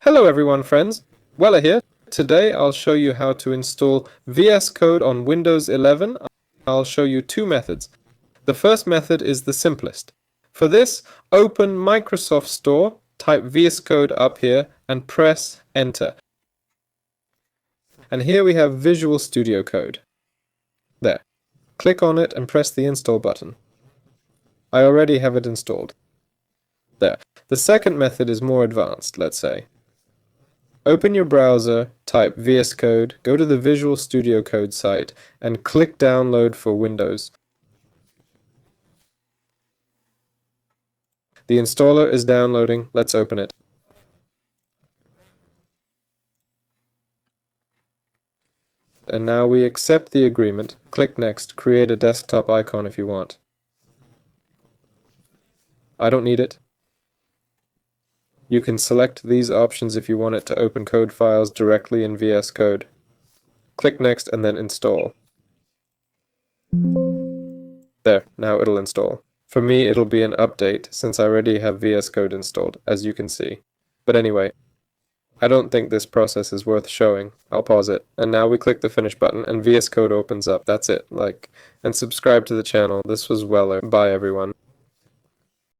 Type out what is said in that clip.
Hello everyone, friends. Weller here. Today I'll show you how to install VS Code on Windows 11. I'll show you two methods. The first method is the simplest. For this, open Microsoft Store, type VS Code up here, and press Enter. And here we have Visual Studio Code. There. Click on it and press the install button. I already have it installed. There. The second method is more advanced, let's say. Open your browser, type VS Code, go to the Visual Studio Code site, and click Download for Windows. The installer is downloading. Let's open it. And now we accept the agreement. Click Next. Create a desktop icon if you want. I don't need it. You can select these options if you want it to open code files directly in VS Code. Click Next and then Install. There, now it'll install. For me, it'll be an update since I already have VS Code installed, as you can see. But anyway, I don't think this process is worth showing. I'll pause it. And now we click the Finish button and VS Code opens up. That's it. And subscribe to the channel. This was Weller. Bye everyone.